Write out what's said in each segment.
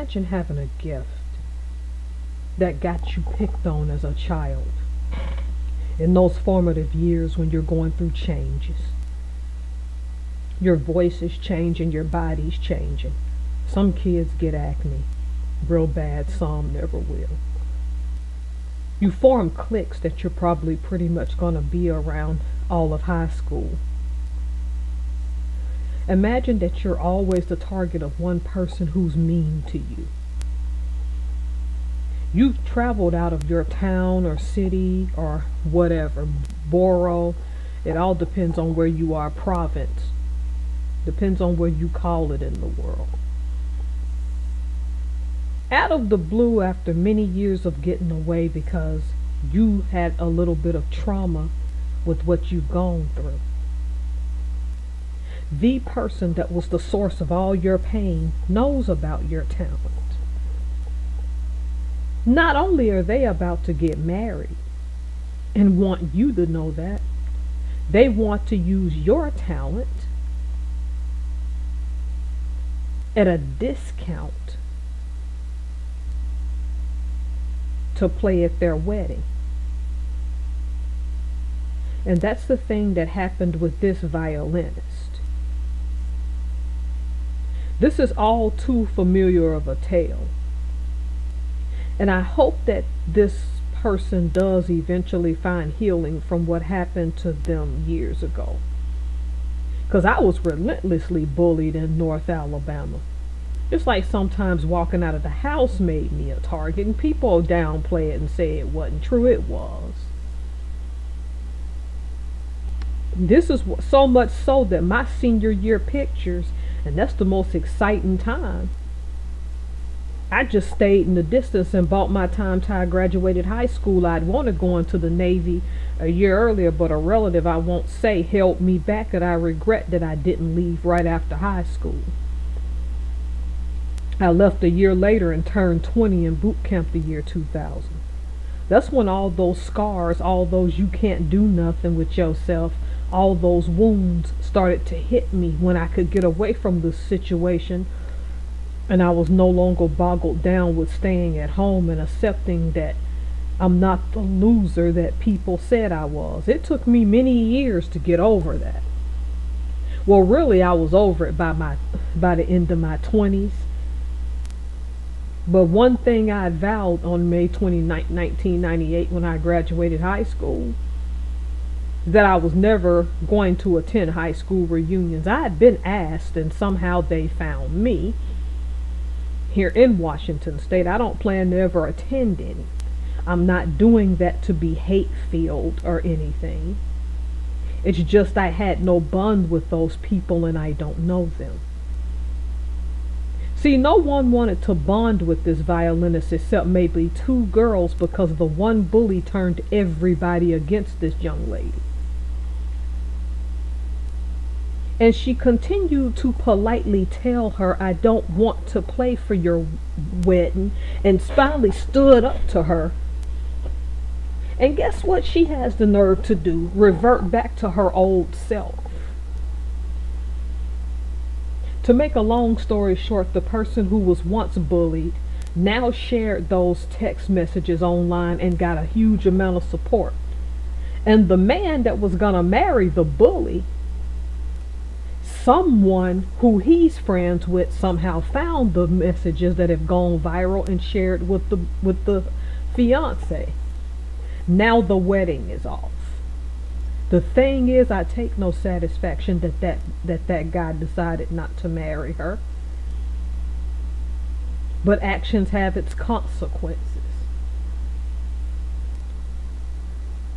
Imagine having a gift that got you picked on as a child in those formative years when you're going through changes. Your voice is changing, your body's changing. Some kids get acne real bad, some never will. You form cliques that you're probably pretty much going to be around all of high school. Imagine that you're always the target of one person who's mean to you. You've traveled out of your town or city or whatever, borough. It all depends on where you are, province. Depends on where you call it in the world. Out of the blue, after many years of getting away because you had a little bit of trauma with what you've gone through, the person that was the source of all your pain knows about your talent. Not only are they about to get married and want you to know that, they want to use your talent at a discount to play at their wedding. And that's the thing that happened with this violinist. This is all too familiar of a tale. And I hope that this person does eventually find healing from what happened to them years ago. Because I was relentlessly bullied in North Alabama. Just like sometimes walking out of the house made me a target, and people downplay it and say it wasn't true. It was. This is so much so that my senior year pictures, and that's the most exciting time, I just stayed in the distance and bought my time till I graduated high school. I'd want to go into the Navy a year earlier, but a relative, I won't say, held me back, and I regret that I didn't leave right after high school. I left a year later and turned 20 in boot camp the year 2000. That's when all those scars, all those you can't do nothing with yourself, all those wounds started to hit me when I could get away from this situation, and I was no longer boggled down with staying at home and accepting that I'm not the loser that people said I was. It took me many years to get over that. Well, really, I was over it by the end of my 20s. But one thing I vowed on May 29, 1998, when I graduated high school, that I was never going to attend high school reunions. I had been asked, and somehow they found me here in Washington State. I don't plan to ever attend any. I'm not doing that to be hate-filled or anything. It's just I had no bond with those people and I don't know them. See, no one wanted to bond with this violinist except maybe two girls, because the one bully turned everybody against this young lady. And she continued to politely tell her, I don't want to play for your wedding, and finally stood up to her. And guess what she has the nerve to do? Revert back to her old self. To make a long story short, the person who was once bullied now shared those text messages online and got a huge amount of support. And the man that was gonna marry the bully, someone who he's friends with somehow found the messages that have gone viral and shared with the fiance. Now the wedding is off. The thing is, I take no satisfaction that guy decided not to marry her. But actions have its consequences.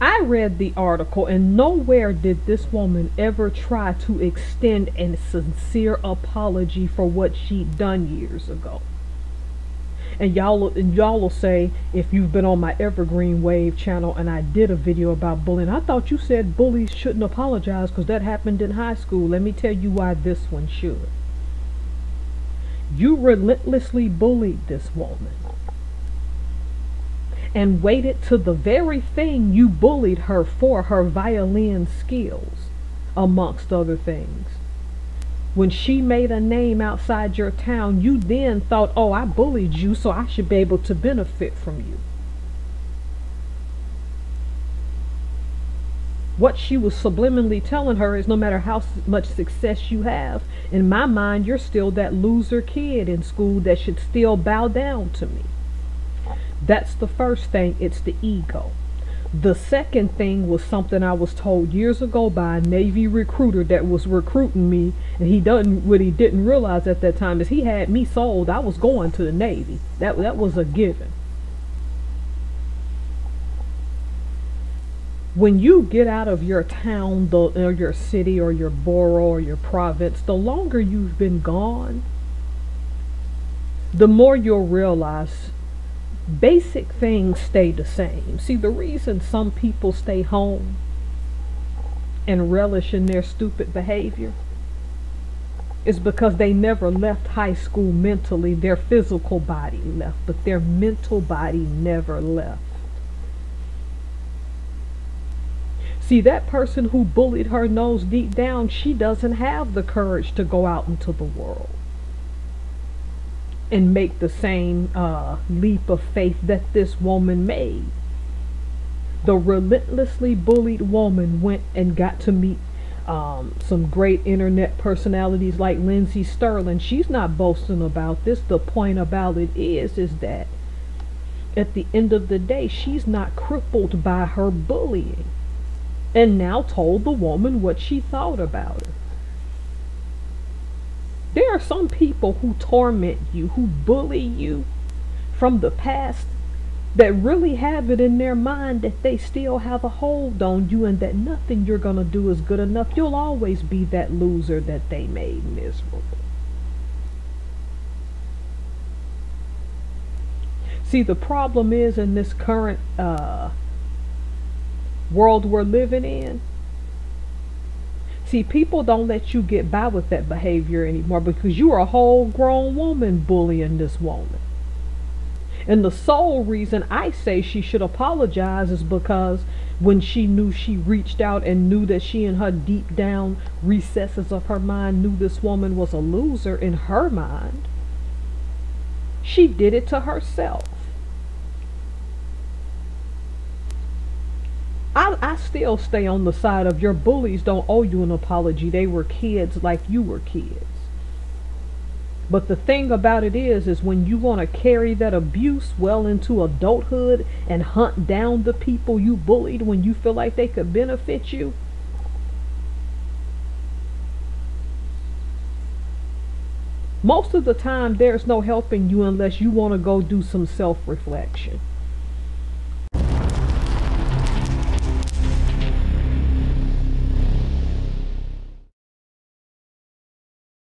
I read the article, and nowhere did this woman ever try to extend a sincere apology for what she'd done years ago. And y'all will say, if you've been on my Evergreen Wave channel and I did a video about bullying, I thought you said bullies shouldn't apologize because that happened in high school. Let me tell you why this one should. You relentlessly bullied this woman and waited to the very thing you bullied her for, her violin skills, amongst other things. When she made a name outside your town, you then thought, oh, I bullied you, so I should be able to benefit from you. What she was subliminally telling her is, no matter how much success you have, in my mind, you're still that loser kid in school that should still bow down to me. That's the first thing. It's the ego. The second thing was something I was told years ago by a Navy recruiter that was recruiting me, and what he didn't realize at that time is he had me sold. I was going to the Navy. That was a given. When you get out of your town, or your city, or your borough, or your province, the longer you've been gone, the more you'll realize basic things stay the same. See, the reason some people stay home and relish in their stupid behavior is because they never left high school mentally. Their physical body left, but their mental body never left. See, that person who bullied her knows deep down she doesn't have the courage to go out into the world and make the same leap of faith that this woman made. The relentlessly bullied woman went and got to meet some great internet personalities like Lindsay Sterling. She's not boasting about this. The point about it is that at the end of the day, she's not crippled by her bullying, and now told the woman what she thought about her. There are some people who torment you, who bully you from the past, that really have it in their mind that they still have a hold on you, and that nothing you're going to do is good enough. You'll always be that loser that they made miserable. See, the problem is, in this current world we're living in, see, people don't let you get by with that behavior anymore, because you are a whole grown woman bullying this woman. And the sole reason I say she should apologize is because when she knew, she reached out and knew that she, in her deep down recesses of her mind, knew this woman was a loser in her mind, she did it to herself. I still stay on the side of, your bullies don't owe you an apology. They were kids like you were kids. But the thing about it is when you want to carry that abuse well into adulthood and hunt down the people you bullied when you feel like they could benefit you, most of the time there's no helping you unless you want to go do some self-reflection.